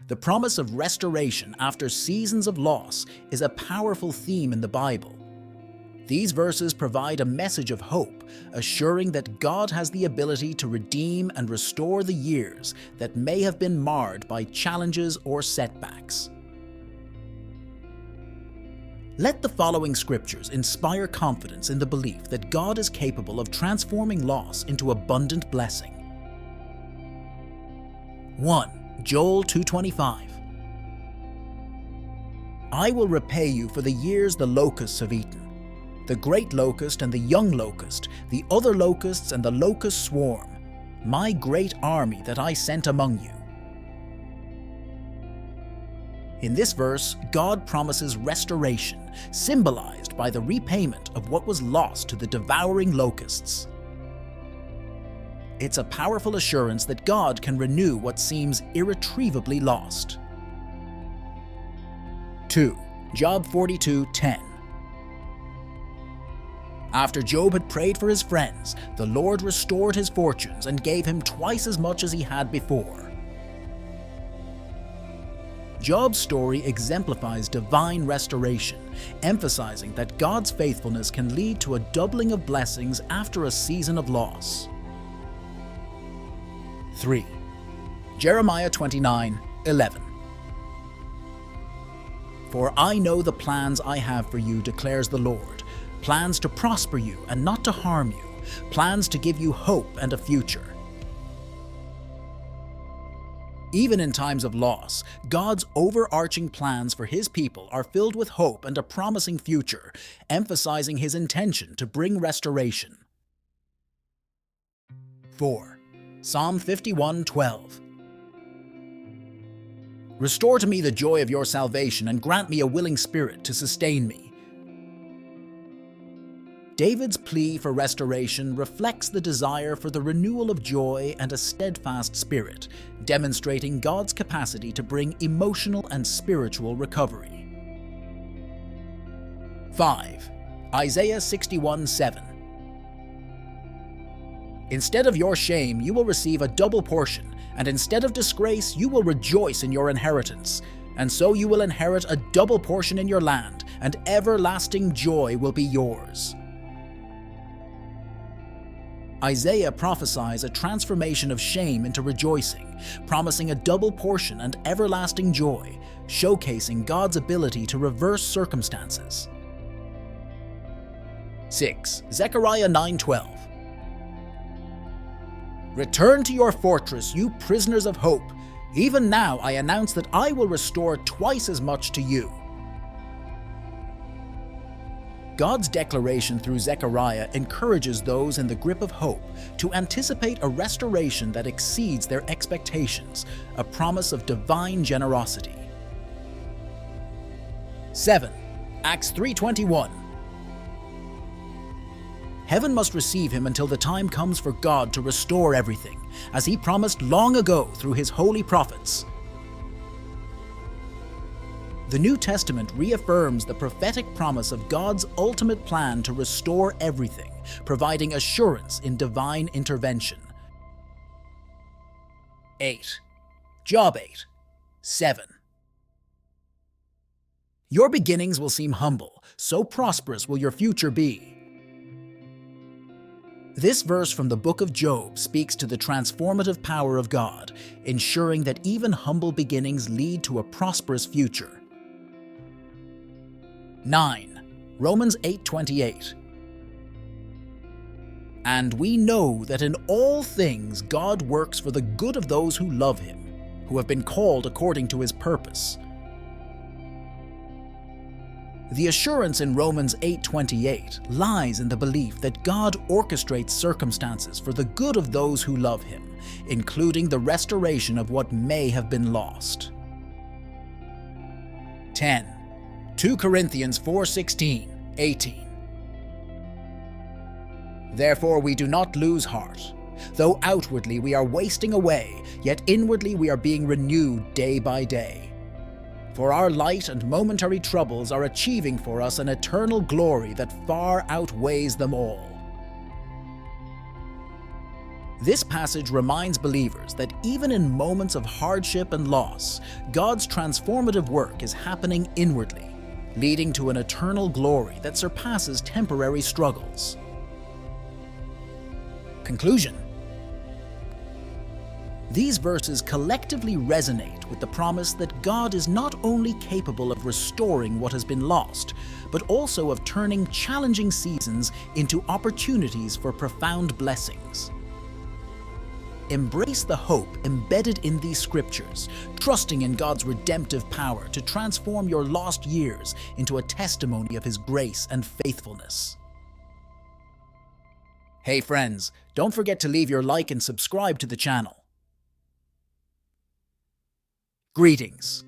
The promise of restoration after seasons of loss is a powerful theme in the Bible. These verses provide a message of hope, assuring that God has the ability to redeem and restore the years that may have been marred by challenges or setbacks. Let the following scriptures inspire confidence in the belief that God is capable of transforming loss into abundant blessing. 1. Joel 2:25. I will repay you for the years the locusts have eaten, the great locust and the young locust, the other locusts and the locust swarm, my great army that I sent among you. In this verse, God promises restoration, symbolized by the repayment of what was lost to the devouring locusts. It's a powerful assurance that God can renew what seems irretrievably lost. 2. Job 42:10. After Job had prayed for his friends, the Lord restored his fortunes and gave him twice as much as he had before. Job's story exemplifies divine restoration, emphasizing that God's faithfulness can lead to a doubling of blessings after a season of loss. 3. Jeremiah 29:11. For I know the plans I have for you, declares the Lord, plans to prosper you and not to harm you, plans to give you hope and a future. Even in times of loss, God's overarching plans for His people are filled with hope and a promising future, emphasizing His intention to bring restoration. 4. Psalm 51:12. Restore to me the joy of your salvation and grant me a willing spirit to sustain me. David's plea for restoration reflects the desire for the renewal of joy and a steadfast spirit, demonstrating God's capacity to bring emotional and spiritual recovery. 5. Isaiah 61:7. Instead of your shame, you will receive a double portion, and instead of disgrace, you will rejoice in your inheritance. And so you will inherit a double portion in your land, and everlasting joy will be yours. Isaiah prophesies a transformation of shame into rejoicing, promising a double portion and everlasting joy, showcasing God's ability to reverse circumstances. 6. Zechariah 9:12. Return to your fortress, you prisoners of hope. Even now I announce that I will restore twice as much to you. God's declaration through Zechariah encourages those in the grip of hope to anticipate a restoration that exceeds their expectations, a promise of divine generosity. 7. Acts 3:21. Heaven must receive him until the time comes for God to restore everything, as he promised long ago through his holy prophets. The New Testament reaffirms the prophetic promise of God's ultimate plan to restore everything, providing assurance in divine intervention. 8. Job 8:7. Your beginnings will seem humble, so prosperous will your future be. This verse from the book of Job speaks to the transformative power of God, ensuring that even humble beginnings lead to a prosperous future. 9. Romans 8:28. And we know that in all things God works for the good of those who love him, who have been called according to his purpose. The assurance in Romans 8:28 lies in the belief that God orchestrates circumstances for the good of those who love him, including the restoration of what may have been lost. 10. 2 Corinthians 4:16-18. Therefore we do not lose heart. Though outwardly we are wasting away, yet inwardly we are being renewed day by day. For our light and momentary troubles are achieving for us an eternal glory that far outweighs them all. This passage reminds believers that even in moments of hardship and loss, God's transformative work is happening inwardly, leading to an eternal glory that surpasses temporary struggles. Conclusion. These verses collectively resonate with the promise that God is not only capable of restoring what has been lost, but also of turning challenging seasons into opportunities for profound blessings. Embrace the hope embedded in these scriptures, trusting in God's redemptive power to transform your lost years into a testimony of His grace and faithfulness. Hey friends, don't forget to leave your like and subscribe to the channel. Greetings.